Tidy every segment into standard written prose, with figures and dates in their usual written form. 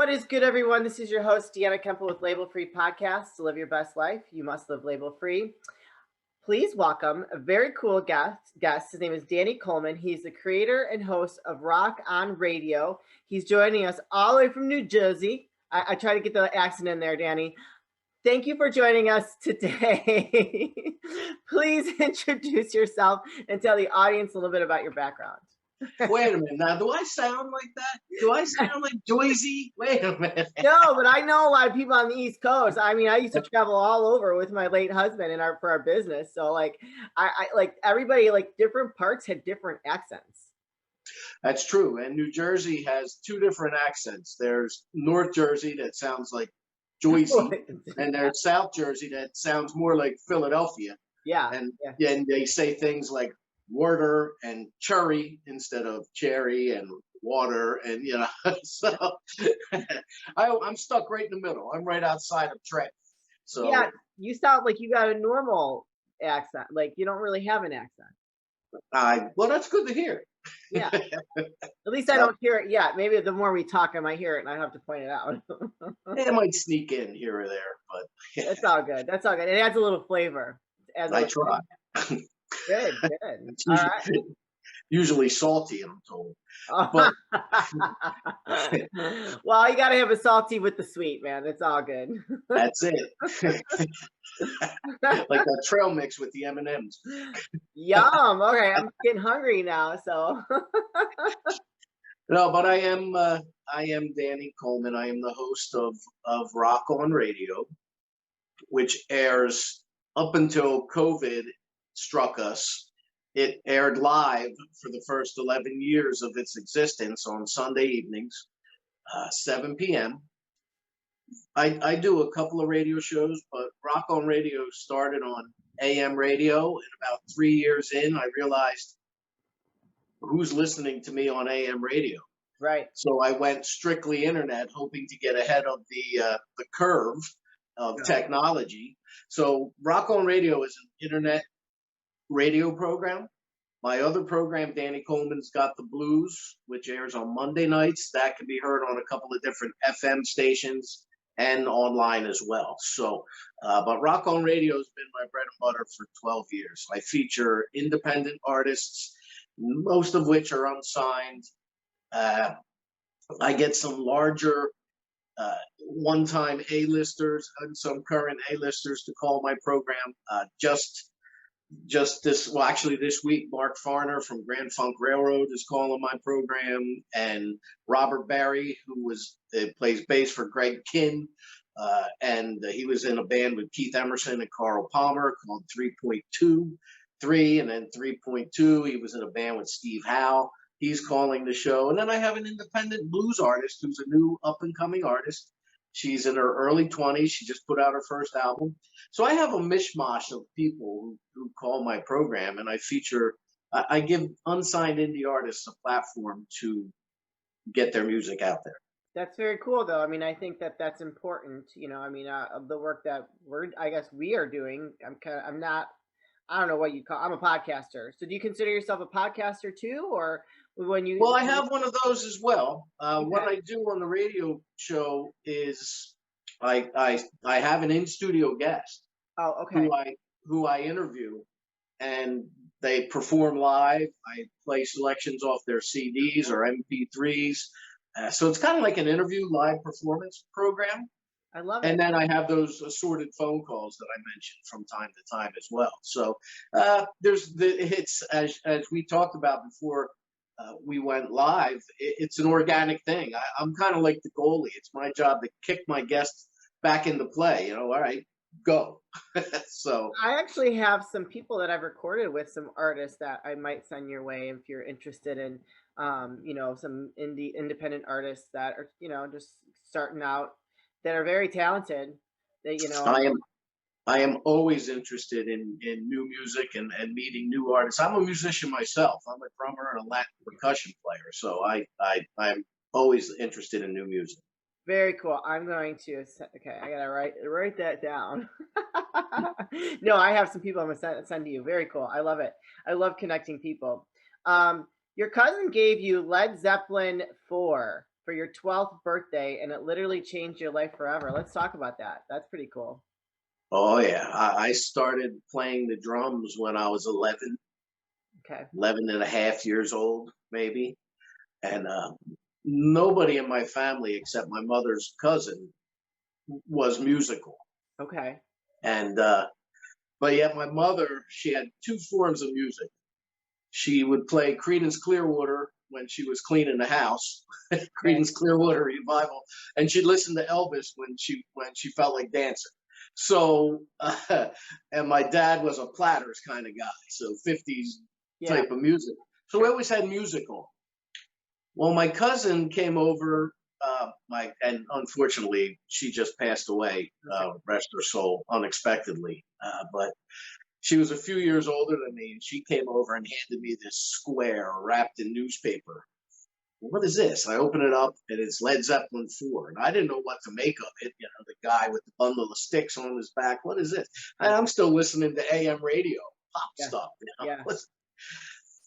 What is good, everyone? This is your host, Deanna Kemple with Label Free Podcast. To live your best life, you must live label free. Please welcome a very cool guest. His name is Danny Coleman. He's the creator and host of Rock on Radio. He's joining us all the way from New Jersey. I try to get the accent in there, Danny. Thank you for joining us today. Please introduce yourself and tell the audience a little bit about your background. Wait a minute. Now, do I sound like that? Do I sound like Joyzy? Wait a minute. No, but I know a lot of people on the East Coast. I mean, I used to travel all over with my late husband for our business. So I like everybody, like different parts had different accents. That's true. And New Jersey has two different accents. There's North Jersey that sounds like Joyzy, and there's South Jersey that sounds more like Philadelphia. Yeah. And yeah. and they say things like water and cherry instead of cherry and water, and so I'm stuck right in the middle. I'm right outside of Trent. So Yeah, you sound like you got a normal accent. Like you don't really have an accent. well, that's good to hear. Yeah. At least I don't hear it yet. Maybe the more we talk, I might hear it and I have to point it out. It might sneak in here or there, but That's all good. That's all good. It adds a little flavor. I try. Good. It's All usually, right. usually salty, I'm told. But Well, you got to have a salty with the sweet, man. It's all good. that's it. Like that trail mix with the M&Ms. Yum. Okay, I'm getting hungry now. So No, but I am Danny Coleman. I am the host of Rock on Radio, which airs up until COVID struck us. It aired live for the first 11 years of its existence on Sunday evenings, 7 p.m. I do a couple of radio shows, but Rock on Radio started on AM radio. And about 3 years in, I realized who's listening to me on AM radio. right. So I went strictly internet, hoping to get ahead of the curve of technology. So Rock on Radio is an internet radio program. My other program, Danny Coleman's Got the Blues, which airs on Monday nights, that can be heard on a couple of different FM stations and online as well. So, but Rock on Radio has been my bread and butter for 12 years. I feature independent artists, most of which are unsigned. I get some larger one-time A-listers and some current A-listers to call my program. Just this week, Mark Farner from Grand Funk Railroad is calling my program, and Robert Barry, who plays bass for Greg Kinn, and he was in a band with Keith Emerson and Carl Palmer called 3.23, and then 3.2, he was in a band with Steve Howe. He's calling the show. And then I have an independent blues artist who's a new up-and-coming artist. She's in her early 20s. She just put out her first album. So I have a mishmash of people who call my program, and I give unsigned indie artists a platform to get their music out there. That's very cool, though. I mean, I think that's important. The work that we are doing. I don't know what you call. I'm a podcaster. So do you consider yourself a podcaster too, or when you? Well, I have one of those as well. Okay. What I do on the radio show is I have an in-studio guest. Oh, okay. Who I interview, and they perform live. I play selections off their CDs or MP3s. So it's kind of like an interview live performance program. I love it. And then I have those assorted phone calls that I mentioned from time to time as well. So it's as we talked about before we went live. It's an organic thing. I'm kind of like the goalie. It's my job to kick my guests back into play. All right, go. So I actually have some people that I've recorded with, some artists that I might send your way if you're interested in, some independent artists that are, just starting out, that are very talented. That I am always interested in new music and meeting new artists. I'm a musician myself. I'm a drummer and a Latin percussion player, so I'm always interested in new music. Very cool. I'm going to. Okay, I gotta write that down. No, I have some people I'm gonna send to you. Very cool. I love it. I love connecting people. Your cousin gave you Led Zeppelin IV. for your 12th birthday, and it literally changed your life forever. Let's talk about that. That's pretty cool. Oh yeah, I started playing the drums when I was 11, Okay. 11 and a half years old, maybe. And nobody in my family except my mother's cousin was musical. Okay. And but yet my mother, she had two forms of music. She would play Creedence Clearwater when she was cleaning the house, Okay. Creedence Clearwater Revival, and she'd listen to Elvis when she felt like dancing. So, and my dad was a platters kind of guy, so 50s Yeah. type of music. So we always had music on. Well, my cousin came over, my and unfortunately she just passed away, Okay. rest her soul, unexpectedly. But she was a few years older than me, and she came over and handed me this square wrapped in newspaper. What is this? I open it up, and it's Led Zeppelin IV, and I didn't know what to make of it. You know, the guy with the bundle of sticks on his back. What is this? And I'm still listening to AM radio, pop Yeah. stuff. Yeah.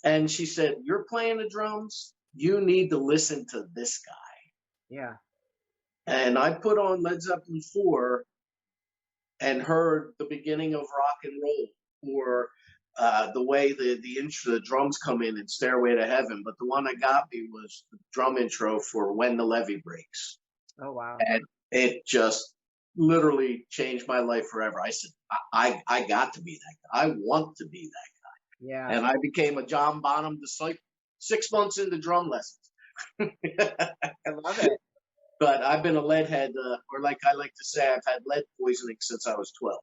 And she said, "You're playing the drums. You need to listen to this guy." Yeah. And I put on Led Zeppelin IV and heard the beginning of rock and roll, or the way the drums come in Stairway to Heaven. But the one that got me was the drum intro for When the Levee Breaks. Oh, wow. And it just literally changed my life forever. I said, I got to be that guy. I want to be that Yeah. guy. And I became a John Bonham disciple 6 months into drum lessons. I love it. But I've been a lead head, or like I like to say, I've had lead poisoning since I was 12.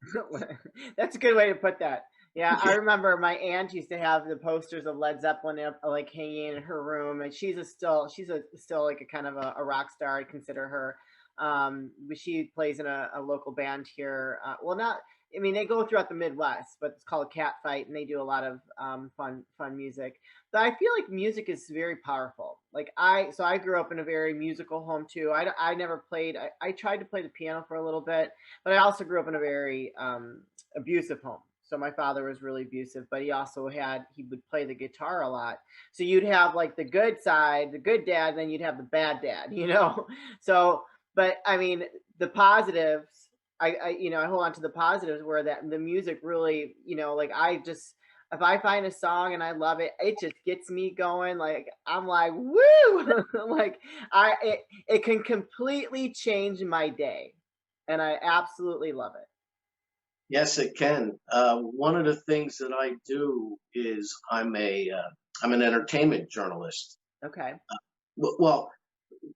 That's a good way to put that. Yeah, I Yeah. remember my aunt used to have the posters of Led Zeppelin up, like hanging in her room, and she's a still like a kind of a rock star. I consider her. But she plays in a local band here. Well, not. I mean, they go throughout the Midwest, but it's called Cat Fight, and they do a lot of fun music. But I feel like music is very powerful. So I grew up in a very musical home too. I never played. I tried to play the piano for a little bit, but I also grew up in a very abusive home. So my father was really abusive, but he would play the guitar a lot. So you'd have like the good side, the good dad, and then you'd have the bad dad, you know? So, but I mean, the positives, I hold on to the positives where that the music really, like if I find a song and I love it, it just gets me going. Like I'm like, woo! Like it can completely change my day. And I absolutely love it. Yes, it can. One of the things that I do is I'm an entertainment journalist. Okay. Well,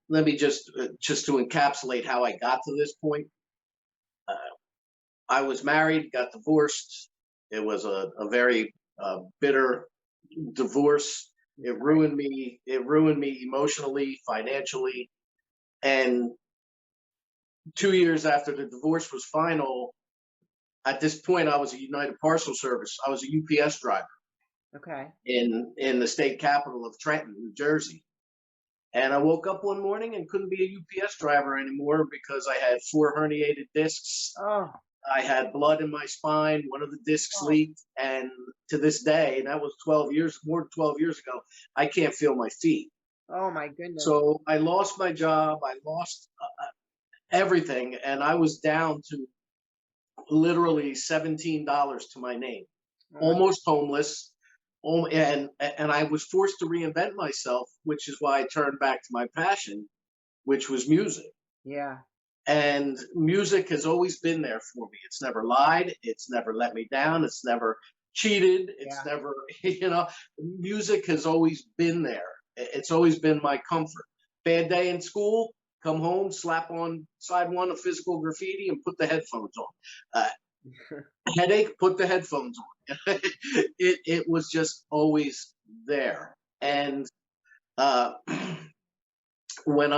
let me just to encapsulate how I got to this point. Uh, I was married, got divorced. It was a very bitter divorce. It ruined me. It ruined me emotionally, financially. And 2 years after the divorce was final, at this point, I was a United Parcel Service. I was a UPS driver Okay. in the state capital of Trenton, New Jersey. And I woke up one morning and couldn't be a UPS driver anymore because I had 4 herniated discs. Oh, I had blood in my spine. One of the discs oh, leaked, and to this day, and that was 12 years, more than 12 years ago, I can't feel my feet. oh my goodness. So I lost my job. I lost everything, and I was down to literally $17 to my name, Oh my, almost homeless. And I was forced to reinvent myself, which is why I turned back to my passion, which was music. yeah, And music has always been there for me. It's never lied. It's never let me down. It's never cheated. It's yeah, never, music has always been there. It's always been my comfort. Bad day in school, come home, slap on side one of physical graffiti, and put the headphones on. Headache, put the headphones on. It was just always there. yeah. And uh, when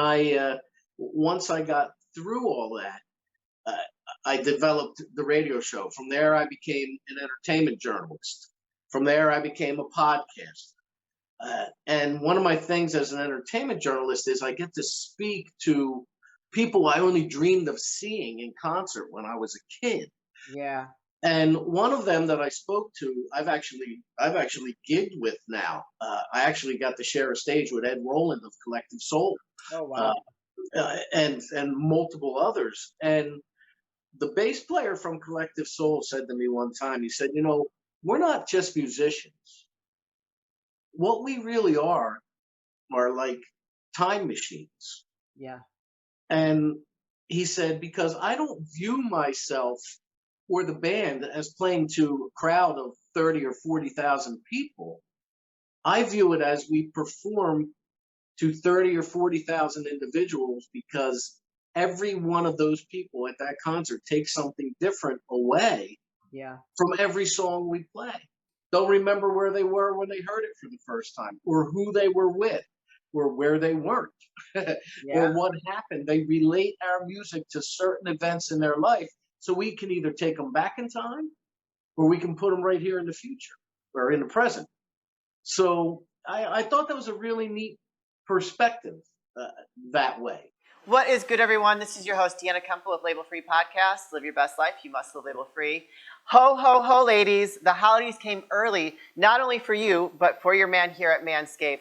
once I got through all that, uh, I developed the radio show. From there, I became an entertainment journalist. From there, I became a podcaster. And one of my things as an entertainment journalist is I get to speak to people I only dreamed of seeing in concert when I was a kid. Yeah. And one of them that I spoke to, I've actually gigged with now. I actually got to share a stage with Ed Roland of Collective Soul, Oh uh, wow. and multiple others. And the bass player from Collective Soul said to me one time, he said, "You know, we're not just musicians. What we really are like time machines." Yeah. And he said, because I don't view myself or the band as playing to a crowd of 30 or 40,000 people. I view it as we perform to 30 or 40,000 individuals, because every one of those people at that concert takes something different away Yeah. from every song we play. They'll remember where they were when they heard it for the first time, or who they were with, or where they weren't, Yeah. or what happened. They relate our music to certain events in their life, so we can either take them back in time, or we can put them right here in the future or in the present. So I thought that was a really neat perspective, uh, that way. What is good, everyone? This is your host, Deanna Kemple with Label Free Podcast. Live your best life. You must live label free. Ho, ho, ho, ladies. The holidays came early, not only for you, but for your man here at Manscaped,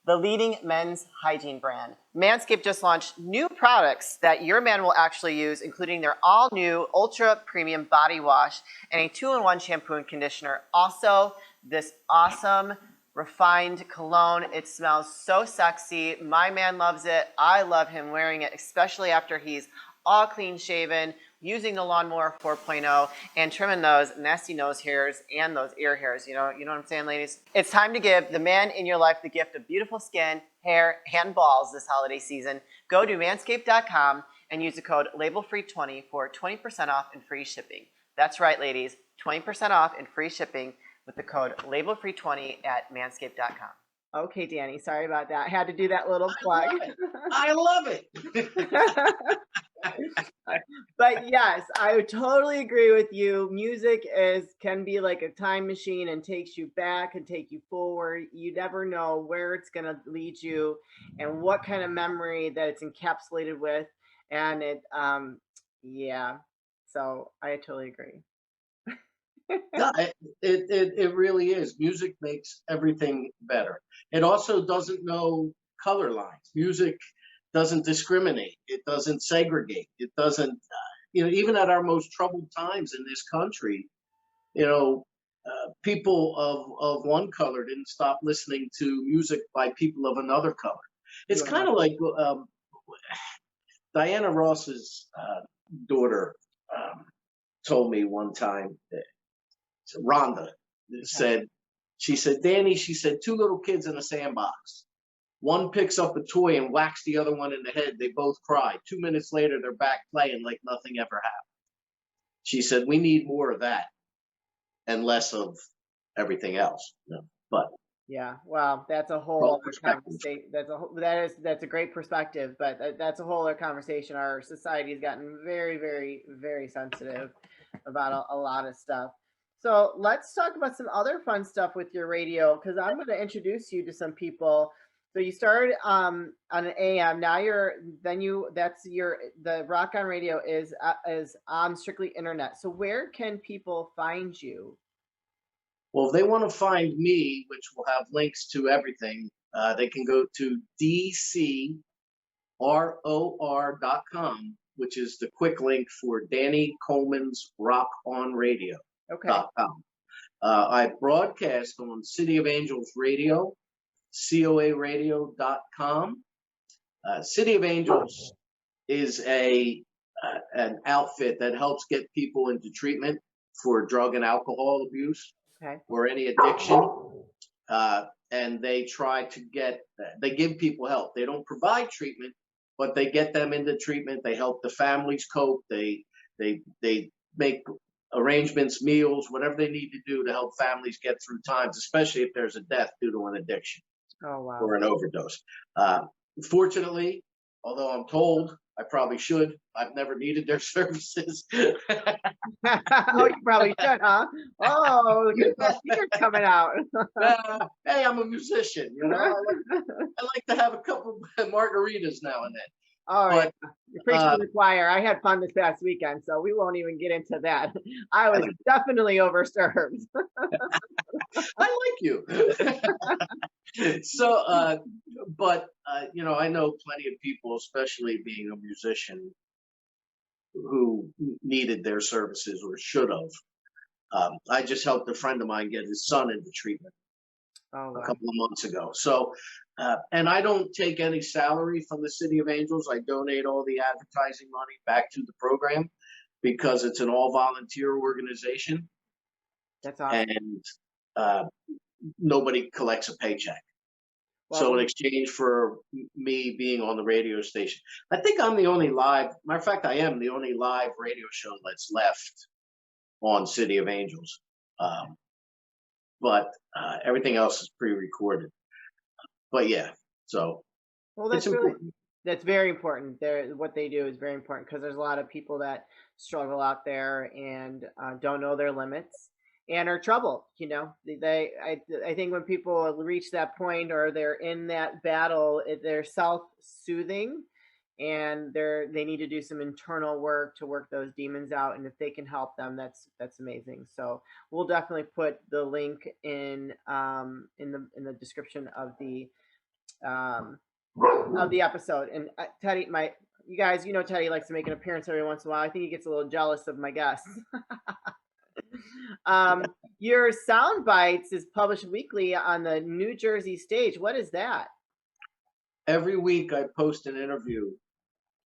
the leading men's hygiene brand. Manscaped just launched new products that your man will actually use, including their all-new ultra premium body wash and a 2-in-1 shampoo and conditioner. Also, this awesome refined cologne. It smells so sexy. My man loves it. I love him wearing it, especially after he's all clean shaven, using the lawnmower 4.0 and trimming those nasty nose hairs and those ear hairs. You know what I'm saying, ladies? It's time to give the man in your life the gift of beautiful skin, hair, and balls this holiday season. Go to manscaped.com and use the code LABELFREE20 for 20% off and free shipping. That's right, ladies, 20% off and free shipping with the code LABELFREE20 at manscaped.com. Okay, Danny, sorry about that. I had to do that little plug. I love it. But yes, I would totally agree with you. Music can be like a time machine and takes you back and take you forward. You never know where it's going to lead you and what kind of memory that it's encapsulated with. And yeah. So I totally agree. No, it really is. Music makes everything better. It also doesn't know color lines. Music doesn't discriminate. It doesn't segregate. It doesn't, even at our most troubled times in this country, people of one color didn't stop listening to music by people of another color. It's kind of like Diana Ross's daughter told me one time. Rhonda said, she said, "Danny," she said, "two little kids in a sandbox. One picks up a toy and whacks the other one in the head. They both cry. 2 minutes later, they're back playing like nothing ever happened." She said, "We need more of that and less of everything else." But yeah, wow, that's a whole other conversation. That's a great perspective, but that's a whole other conversation. Our society has gotten very, very, very sensitive about a lot of stuff. So let's talk about some other fun stuff with your radio, because I'm going to introduce you to some people. So you started on an AM. Now the Rock on Radio is on strictly internet. So where can people find you? well, if they want to find me, which will have links to everything, they can go to DCROR.com, which is the quick link for Danny Coleman's Rock on Radio. Okay. I broadcast on City of Angels Radio, COARadio.com. City of Angels is an outfit that helps get people into treatment for drug and alcohol abuse, Okay. or any addiction. And they give people help. They don't provide treatment, but they get them into treatment. They help the families cope. They make arrangements, meals, whatever they need to do to help families get through times, especially if there's a death due to an addiction. Oh, wow. Or an overdose. Fortunately, although I'm told I probably should, I've never needed their services. Oh, you probably should, huh? Oh, look at that secret coming out. Hey, I'm a musician, I like to have a couple of margaritas now and then. Oh, yeah. But You're preaching to uh, the choir. I had fun this past weekend, so we won't even get into that. I was definitely overserved. I like you. So, but you know, I know plenty of people, especially being a musician, who needed their services or should have. I just helped a friend of mine get his son into treatment Oh, a wow. couple of months ago. So, and I don't take any salary from the City of Angels. I donate all the advertising money back to the program because it's an all volunteer organization, That's awesome. and uh, nobody collects a paycheck. Well, So in exchange for me being on the radio station, I think I'm the only live. Matter of fact, I am the only live radio show that's left on City of Angels. Um, but everything else is pre-recorded. But yeah, so well, it's important. that's very important. What they do is very important because there's a lot of people that struggle out there and don't know their limits and are troubled. I think when people reach that point or they're in that battle, they're self-soothing and they need to do some internal work to work those demons out. And if they can help them, that's amazing. So we'll definitely put the link in the description um, of the episode. And Teddy, you guys, Teddy likes to make an appearance every once in a while. I think he gets a little jealous of my guests. Your Sound Bites is published weekly on the New Jersey stage. What is that? Every week I post an interview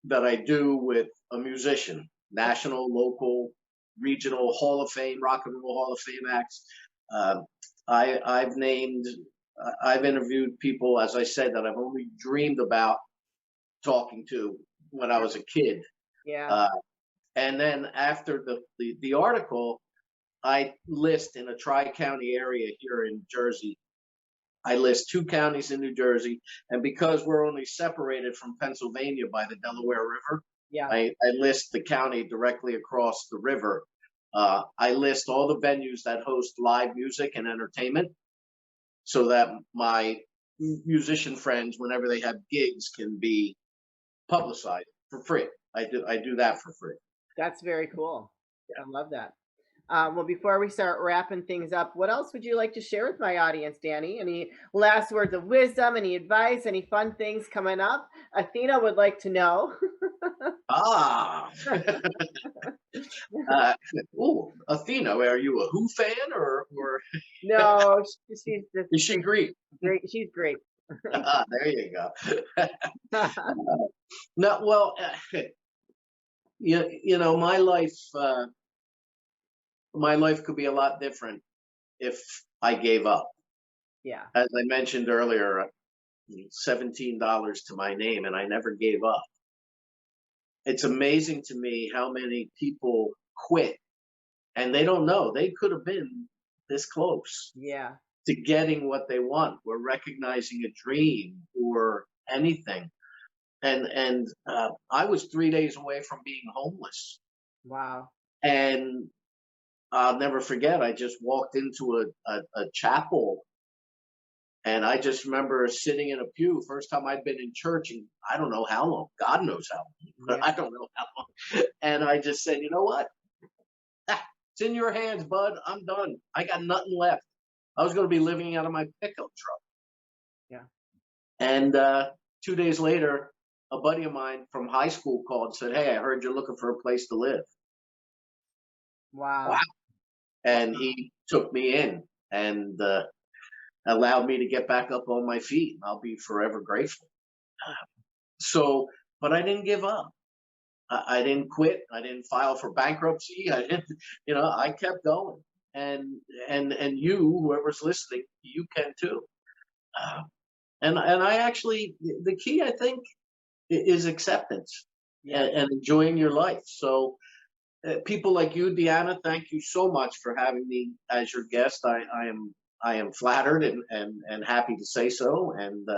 that I do with a musician, national, local, regional Hall of Fame, Rock and Roll Hall of Fame acts. Uh, I've named, I've interviewed people, as I said, that I've only dreamed about talking to when I was a kid. Yeah. Uh, and then after the article, I list in a tri-county area here in Jersey. I list two counties in New Jersey, and because we're only separated from Pennsylvania by the Delaware River, Yeah. I list the county directly across the river. I list all the venues that host live music and entertainment, so that my musician friends, whenever they have gigs, can be publicized for free. I do that for free. That's very cool. Yeah. I love that. Well, before we start wrapping things up, what else would you like to share with my audience, Danny? Any last words of wisdom, any advice, any fun things coming up? Athena would like to know. Ah, uh, oh, Athena, are you a Who fan or No, she's just is she Greek? great. She's great. There you go. No, well, you know, my life could be a lot different if I gave up. Yeah. As I mentioned earlier, $17 to my name, and I never gave up. It's amazing to me how many people quit, and they don't know they could have been this close Yeah. to getting what they want, or recognizing a dream, or anything. And I was 3 days away from being homeless, Wow. and I'll never forget. I just walked into a chapel, and I just remember sitting in a pew. First time I'd been in church, and I don't know how long. God knows how long, but Yeah. I don't know how long. And I just said, you know what? It's in your hands, bud. I'm done. I got nothing left. I was going to be living out of my pickup truck. Yeah. And 2 days later, a buddy of mine from high school called and said, "Hey, I heard you're looking for a place to live." Wow. Wow. And he took me in and allowed me to get back up on my feet. I'll be forever grateful. So, but I didn't give up. I didn't quit. I didn't file for bankruptcy. I didn't, I kept going. And you, whoever's listening, you can too. Uh, and I actually, the key, I think, is acceptance, Yeah. and enjoying your life. So people like you, Deanna, thank you so much for having me as your guest. I am flattered and happy to say so, and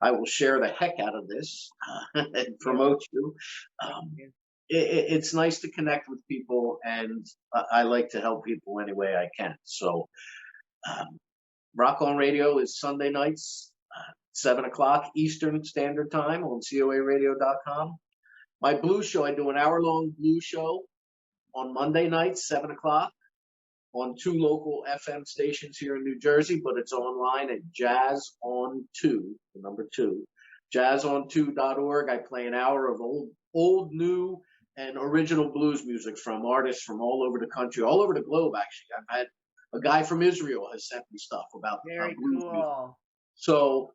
I will share the heck out of this and Yeah. promote you. Thank Um, you. it's nice to connect with people, and I like to help people any way I can. So, Rock on Radio is Sunday nights, 7 o'clock Eastern Standard Time on coaradio.com. My blues show, I do an hour-long blues show on Monday nights, 7 o'clock, on 2 local FM stations here in New Jersey, but it's online at Jazz on 2, the number 2, jazzon2.org. I play an hour of old, new, and original blues music from artists from all over the country, all over the globe, actually. I've had a guy from Israel has sent me stuff about Very blues music. cool. So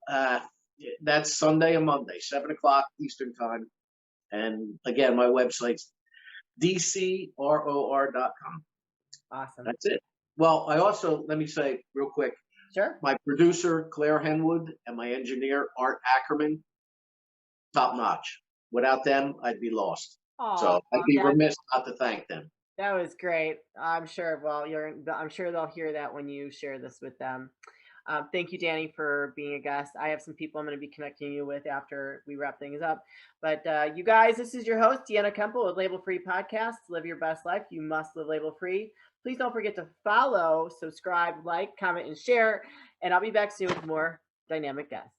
that's Sunday and Monday, 7 o'clock Eastern Time. And again, my website's dcror.com. Awesome. That's it. Well, I also, let me say real quick, Sure. my producer, Claire Henwood, and my engineer, Art Ackerman, top notch. Without them, I'd be lost. So I'd be remiss not to thank them. That was great. I'm sure. Well, I'm sure they'll hear that when you share this with them. Thank you, Danny, for being a guest. I have some people I'm going to be connecting you with after we wrap things up. But you guys, this is your host, Deanna Kemple with Label Free Podcast. Live your best life. You must live label free. Please don't forget to follow, subscribe, like, comment, and share. And I'll be back soon with more dynamic guests.